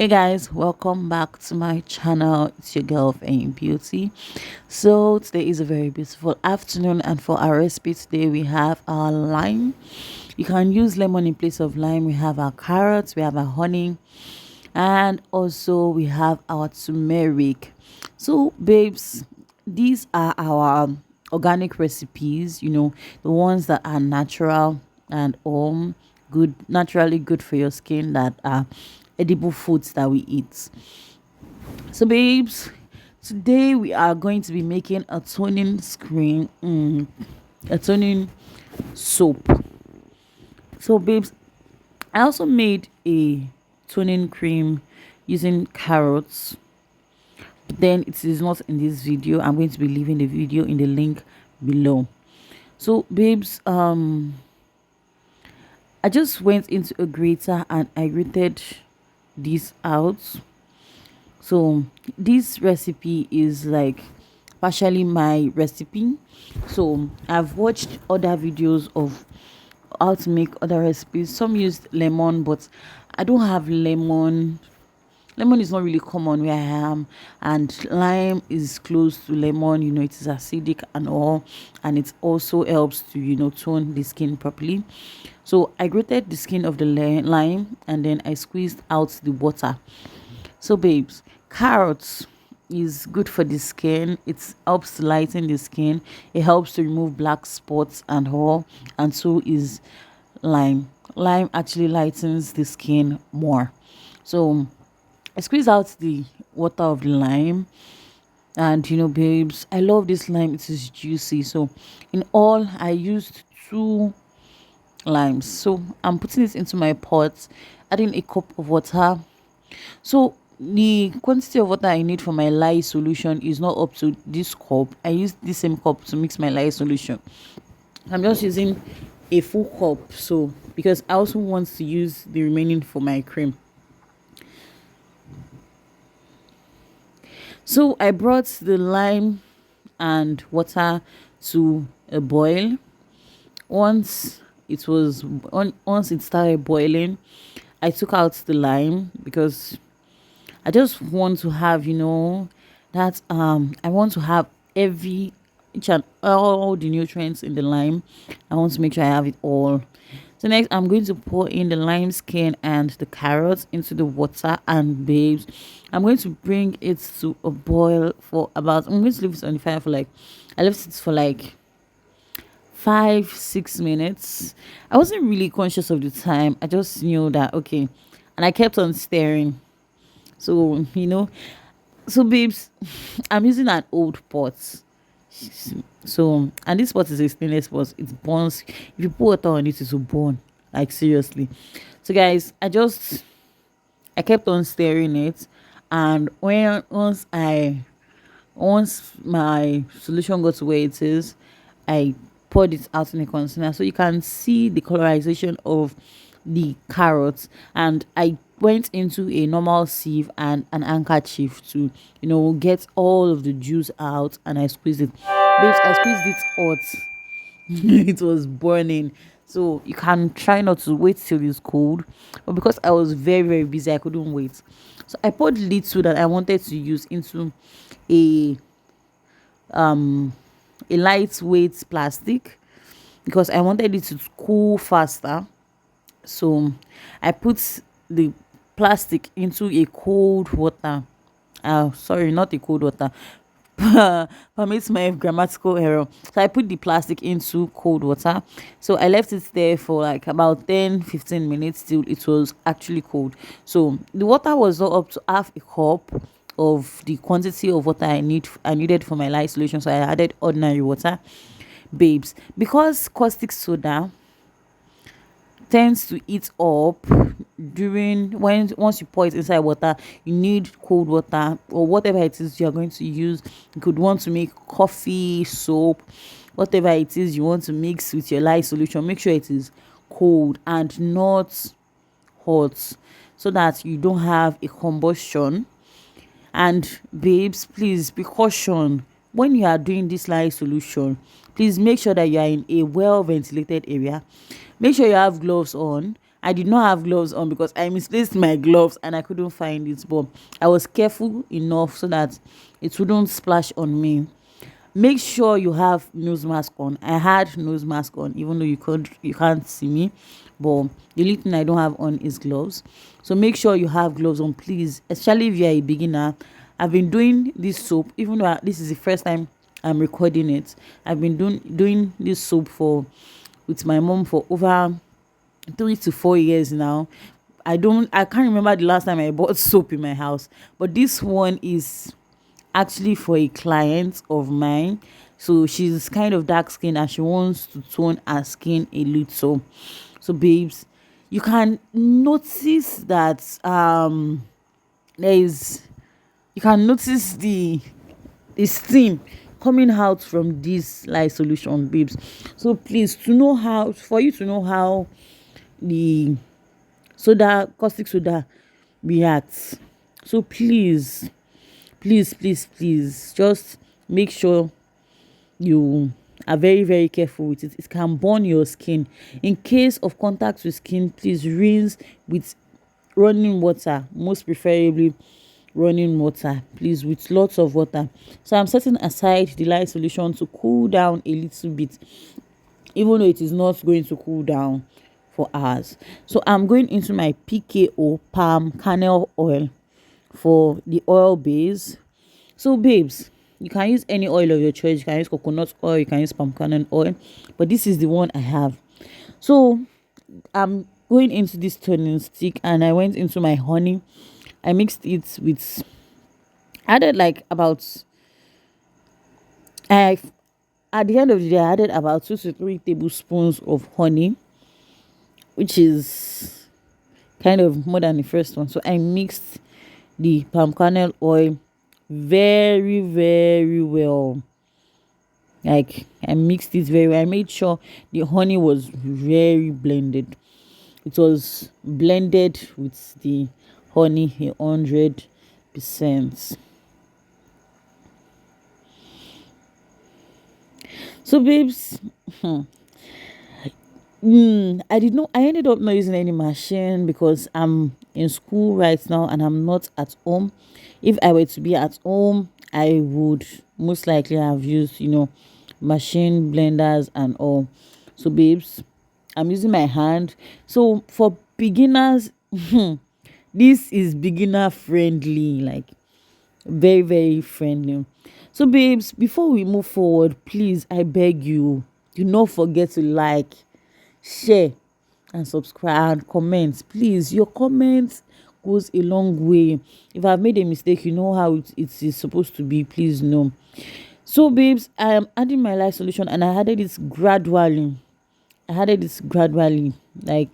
Hey guys, welcome back to my channel. It's your girl Fehinbeauty. So today is a very beautiful afternoon, and for our recipe today we have our lime. You can use lemon in place of lime. We have our carrots, we have our honey, and also we have our turmeric. So babes, these are our organic recipes, the ones that are natural and good, naturally good for your skin, that are edible foods that we eat. So babes, today we are going to be making a toning screen, a toning soap. So babes, I also made a toning cream using carrots, but then it is not in this video. I'm going to be leaving the video in the link below. So babes, I just went into a grater and I grated this out. So this recipe is like partially my recipe. So I've watched other videos of how to make other recipes. Some used lemon, but I don't have lemon. Lemon is not really common where I am, and lime is close to lemon. It is acidic and all, and it also helps to tone the skin properly. So I grated the skin of the lime and then I squeezed out the water. So babes, carrots is good for the skin. It helps to lighten the skin. It helps to remove black spots and all, and so is lime. Lime actually lightens the skin more. So I squeeze out the water of the lime, and babes, I love this lime. It is juicy. So in all, I used two limes. So I'm putting it into my pot, adding a cup of water. So the quantity of water I need for my lye solution is not up to this cup. I use the same cup to mix my lye solution. I'm just using a full cup, so because I also want to use the remaining for my cream. So I brought the lime and water to a boil. Once it started boiling, I took out the lime because I just want to have, that I want to have every each and all the nutrients in the lime. I want to make sure I have it all. So next I'm going to pour in the lime skin and the carrots into the water, and babes, I'm going to bring it to a boil for about, I'm going to leave it on the fire for like, I left it for like 5 6 minutes. I wasn't really conscious of the time. I just knew that okay, and I kept on staring. So so babes, I'm using an old pot. So, and this pot is a stainless pot. It burns. If you put water on it, it will burn. Like seriously. So guys, I kept on staring it, and once my solution got to where it is, I poured it out in a container so you can see the colorization of the carrots. And I went into a normal sieve and an handkerchief to get all of the juice out, and I squeezed it. Babes, I squeezed it hot. It was burning. So you can try not to wait till it's cold, but because I was very very busy, I couldn't wait. So I poured the little that I wanted to use into a um a lightweight plastic because I wanted it to cool faster. So I put the plastic into a cold water. Sorry, not a cold water. Permits my grammatical error. So I put the plastic into cold water. So I left it there for like about 10 15 minutes till it was actually cold. So the water was not up to half a cup of the quantity of water I needed for my lye solution. So I added ordinary water, babes, because caustic soda tends to eat up during when once you pour it inside water. You need cold water or whatever it is you are going to use. You could want to make coffee, soap, whatever it is you want to mix with your lye solution. Make sure it is cold and not hot, so that you don't have a combustion. And babes, please be caution when you are doing this lye solution. Please make sure that you are in a well ventilated area. Make sure you have gloves on, I did not have gloves on because I misplaced my gloves and I couldn't find it, but I was careful enough so that it wouldn't splash on me. Make sure you have nose mask on. I had nose mask on, even though you can't see me, but the only thing I don't have on is gloves. So make sure you have gloves on, please, especially if you're a beginner. I've been doing this soap, even though this is the first time I'm recording it. I've been doing this soap for with my mom for over 3 to 4 years now. I can't remember the last time I bought soap in my house, but this one is actually for a client of mine. So she's kind of dark skin and she wants to tone her skin a little. So babes, you can notice that there is you can notice the steam coming out from this light solution, babes. So please, for you to know how the caustic soda reacts, so please just make sure you are very very careful with it. It can burn your skin. In case of contact with skin, please rinse with running water, most preferably running water, please, with lots of water. So I'm setting aside the light solution to cool down a little bit, even though it is not going to cool down for hours. So I'm going into my PKO palm kernel oil for the oil base. So babes, you can use any oil of your choice. You can use coconut oil, you can use palm kernel oil, but this is the one I have. So I'm going into this toning stick and I went into my honey. I mixed it with, added like about, I at the end of the day I added about 2 to 3 tablespoons of honey, which is kind of more than the first one. So I mixed the palm kernel oil very very well. Like, I mixed it very well. I made sure the honey was very blended. It was blended with the honey 100%. So babes, I ended up not using any machine because I'm in school right now and I'm not at home. If I were to be at home, I would most likely have used, machine blenders and all. So babes, I'm using my hand. So for beginners, this is beginner friendly, like very very friendly. So babes, before we move forward, please, I beg you, do not forget to like, share and subscribe and comment. Please, your comments goes a long way. If I've made a mistake, you know how it is supposed to be, please know. So babes, I am adding my light solution and I added it gradually. Like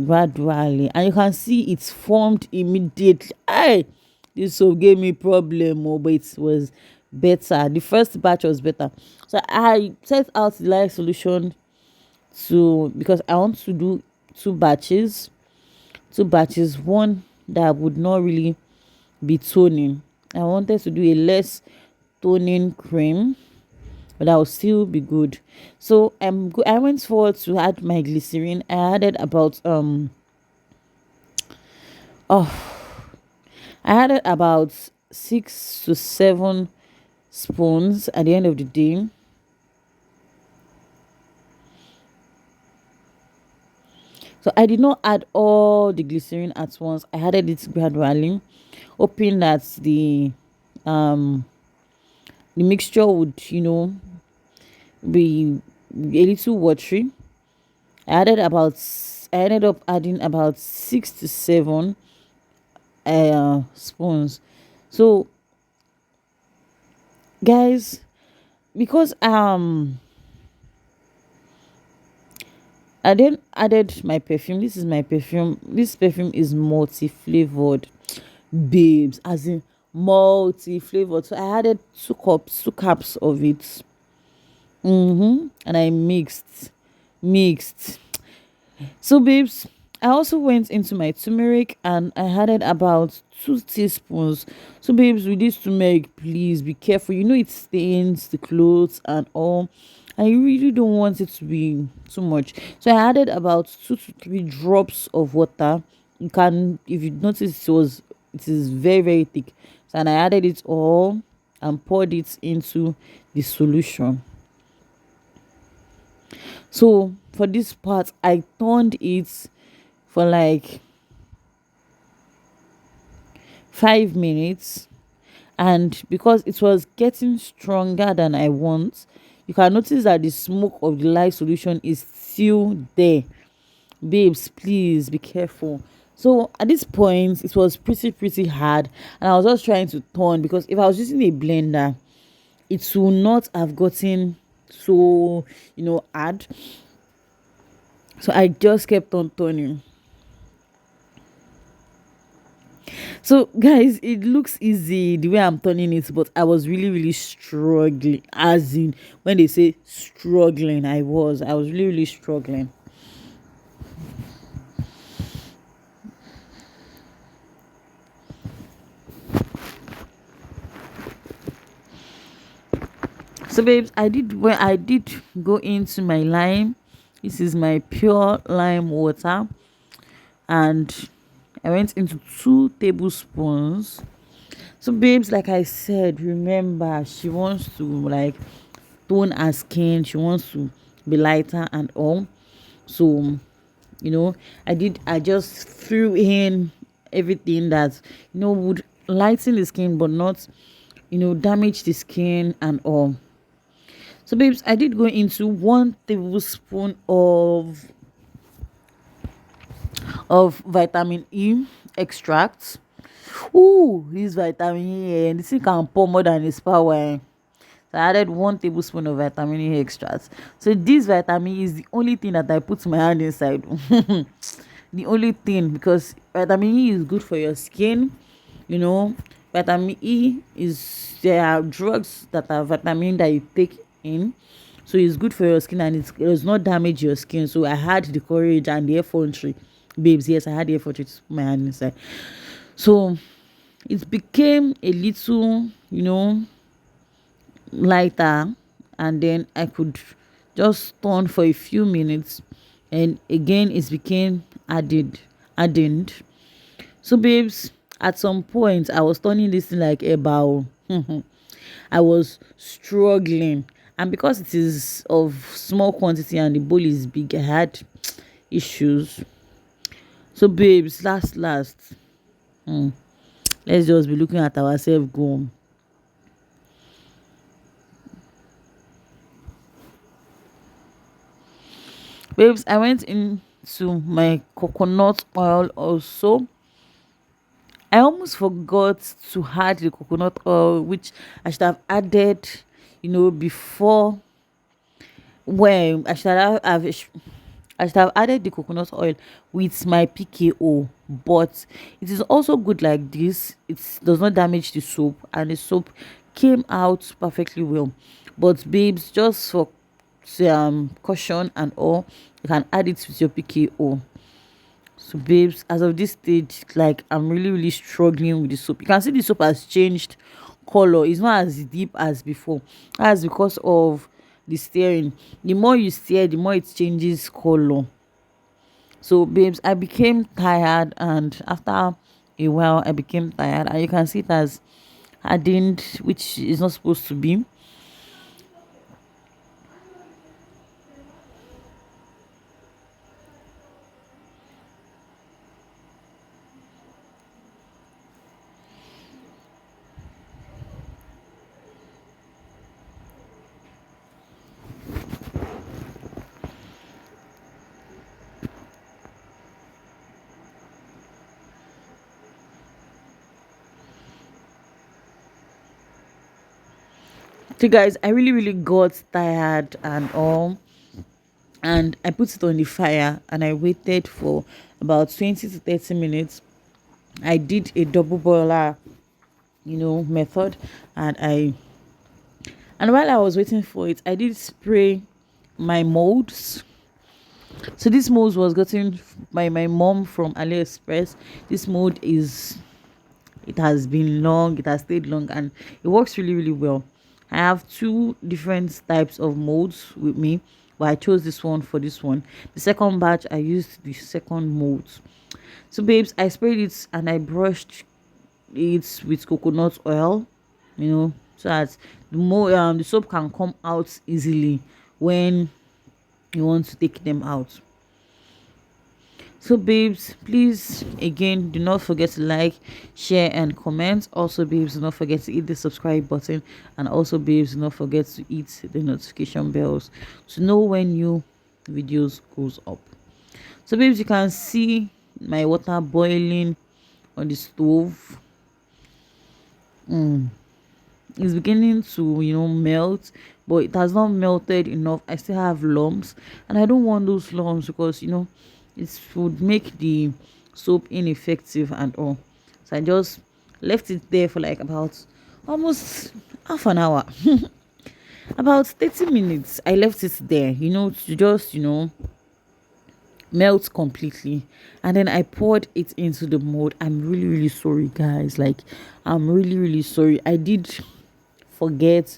gradually, and you can see it's formed immediately. This soap gave me problem, but it was better. The first batch was better. So I set out the light solution because I want to do two batches, one that would not really be toning. I wanted to do a less toning cream, but that will still be good. So I went forward to add my glycerin. I added about oh I added about 6 to 7 spoons at the end of the day. So I did not add all the glycerin at once. I added it gradually, hoping that the mixture would, be a little watery. I ended up adding about 6 to 7 spoons. So guys, because I then added my perfume. This is my perfume. This perfume is multi-flavored, babes, as in multi-flavored. So I added 2 caps of it. And I mixed. So babes, I also went into my turmeric and I added about 2 teaspoons. So babes, with this turmeric, please be careful. It stains the clothes and all. I really don't want it to be too much. So I added about 2 to 3 drops of water. You can, if you notice, it is very very thick. So and I added it all and poured it into the solution. So for this part, I turned it for like 5 minutes, and because it was getting stronger than I want, you can notice that the smoke of the lye solution is still there. Babes, please be careful. So at this point it was pretty hard, and I was just trying to turn, because if I was using a blender it will not have gotten so hard. So I just kept on turning. So guys, it looks easy the way I'm turning it, but I was really struggling. As in, when they say struggling, I was really struggling. So babes, I did go into my lime. This is my pure lime water, and I went into 2 tablespoons. So babes, like I said, remember, she wants to like tone her skin, she wants to be lighter and all. So I just threw in everything that would lighten the skin but not damage the skin and all. So babes, I did go into 1 tablespoon of vitamin E extract. Ooh, this vitamin E, this thing can pour more than its power. So I added 1 tablespoon of vitamin E extract. So this vitamin E is the only thing that I put my hand inside. The only thing, because vitamin E is good for your skin. Vitamin E is, there are drugs that are vitamin that you take in, so it's good for your skin and it does not damage your skin. So I had the courage and the effrontery, babes. Yes, I had the effrontery to put my hand inside. So it became a little lighter, and then I could just turn for a few minutes, and again it became hardened. So babes, at some point I was turning this thing like a bowl. I was struggling, and because it is of small quantity and the bowl is big, I had issues. So babes, last, hmm, let's just be looking at ourselves go. Babes, I went into my coconut oil also. I almost forgot to add the coconut oil, which I should have added, before. When I should have added the coconut oil with my PKO, but it is also good like this. It does not damage the soap, and the soap came out perfectly well. But babes, just for caution and all, you can add it with your PKO. So babes, as of this stage, like, I'm really struggling with the soap. You can see the soap has changed color. It's not as deep as before. That's because of the stirring. The more you stir, the more it changes color. So babes, I became tired, and after a while I became tired, and you can see it has hardened, which is not supposed to be. So guys, I really got tired and all, and I put it on the fire and I waited for about 20 to 30 minutes. I did a double boiler, method, and while I was waiting for it, I did spray my molds. So this mold was gotten by my mom from AliExpress. This mold is, it has been long, it has stayed long, and it works really well. I have two different types of molds with me, but I chose this one for this one. The second batch, I used the second mold. So babes, I sprayed it and I brushed it with coconut oil, so that the soap can come out easily when you want to take them out. So babes, please again do not forget to like, share and comment. Also babes, do not forget to hit the subscribe button, and also babes, do not forget to hit the notification bells to know when new videos goes up. So babes, you can see my water boiling on the stove. It's beginning to melt, but it has not melted enough. I still have lumps, and I don't want those lumps because it would make the soap ineffective and all. So I just left it there for like about almost half an hour. About 30 minutes I left it there, to just melt completely. And then I poured it into the mold. I'm really really sorry guys, like I'm really really sorry. I did forget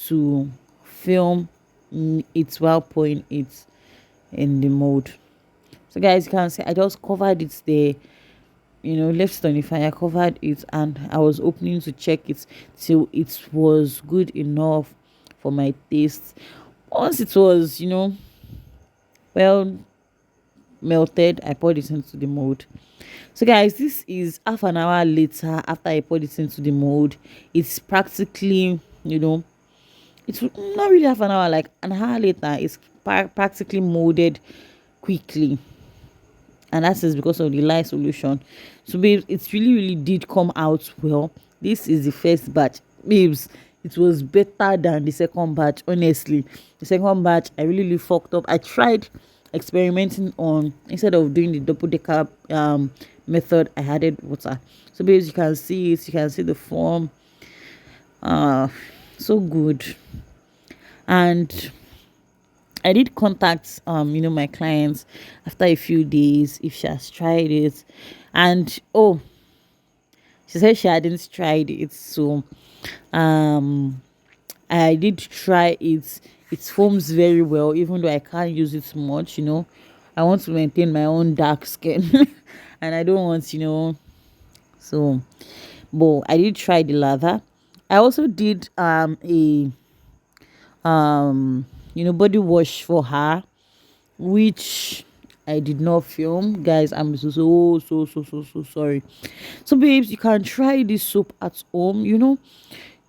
to film it while pouring it in the mold. So guys, you can see I just covered it there, left it on the fire, covered it, and I was opening to check it till it was good enough for my taste. Once it was well melted, I poured it into the mold. So guys, this is half an hour later after I poured it into the mold. It's practically it's not really half an hour, like an hour later it's practically molded quickly, and that is because of the lye solution. So babes, it really really did come out well. This is the first batch babes. It was better than the second batch. Honestly, the second batch I really really fucked up. I tried experimenting on, instead of doing the double decker method, I added water. So babes, you can see it, you can see the form. So good. And I did contact my clients after a few days if she has tried it, and oh, she said she hadn't tried it. So I did try it. It foams very well, even though I can't use it much. I want to maintain my own dark skin, and I don't want so. But I did try the lather. I also did a body wash for her, which I did not film. Guys, I'm so sorry. So babes, you can try this soap at home. You don't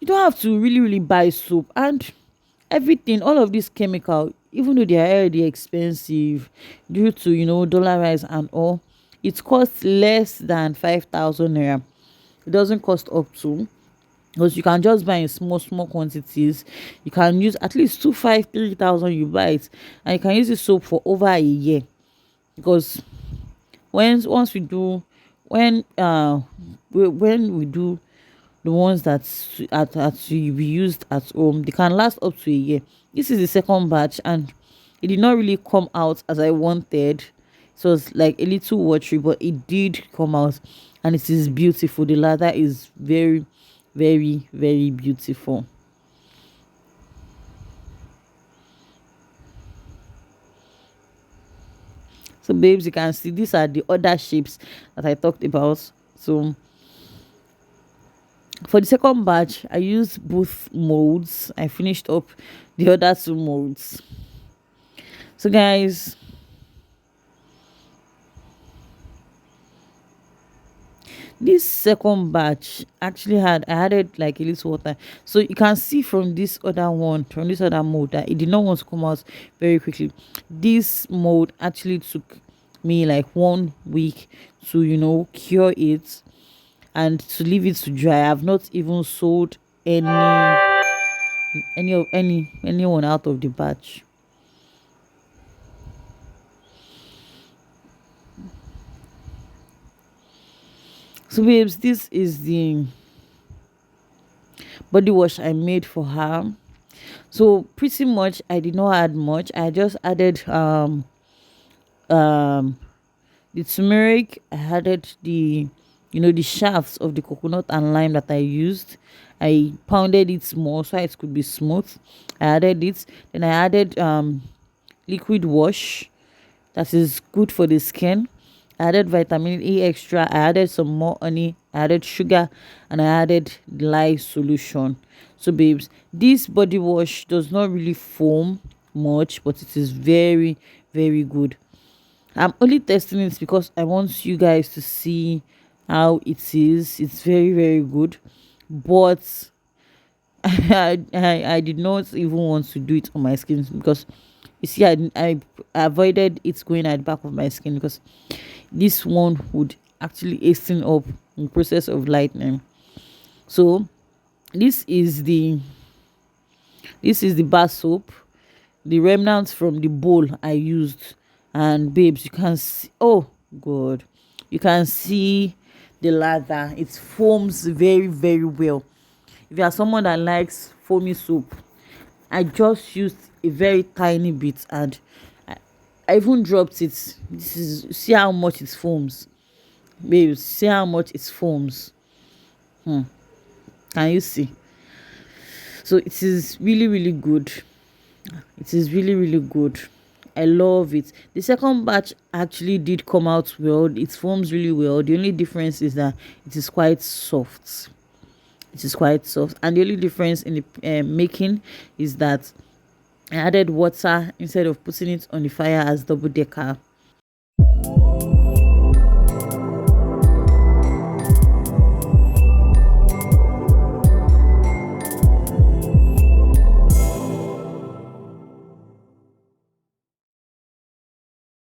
have to really really buy soap and everything. All of this chemical, even though they are already expensive due to dollar rise and all, it costs less than 5,000 naira. It doesn't cost up to, because you can just buy in small quantities. You can use at least 2, 5, 3,000. You buy it, and you can use the soap for over a year. Because once we do when we do the ones that we used at home, they can last up to a year. This is the second batch, and it did not really come out as I wanted. So it's like a little watery, but it did come out, and it is beautiful. The lather is very very very beautiful. So babes, you can see these are the other shapes that I talked about. So for the second batch I used both molds. I finished up the other two molds. So guys, this second batch actually I added like a little water, so you can see from this other mold, that it did not want to come out very quickly. This mold actually took me like 1 week to cure it and to leave it to dry. I've not even sold anyone out of the batch. So babes, this is the body wash I made for her. So pretty much I did not add much. I just added um the turmeric. I added the the shafts of the coconut and lime that I used. I pounded it small so it could be smooth. I added it. Then I added liquid wash that is good for the skin. I added vitamin E extra. I added some more honey. I added sugar, and I added lye solution. So, babes, this body wash does not really foam much, but it is very, very good. I'm only testing it because I want you guys to see how it is. It's very, very good, but I did not even want to do it on my skin because you see, I avoided it going at the back of my skin because this one would actually hasten up in process of lightening. So this is the bar soap, the remnants from the bowl I used. And babes, you can see, oh god, you can see the lather. It foams very, very well. If you are someone that likes foamy soap, I just used a very tiny bit, and I even dropped it. This is, see how much it foams, babes. See how much it foams. Can you see? So it is really, really good. It is really, really good. I love it. The second batch actually did come out well. It forms really well. The only difference is that it is quite soft. It is quite soft, and the only difference in the making is that I added water instead of putting it on the fire as double decker.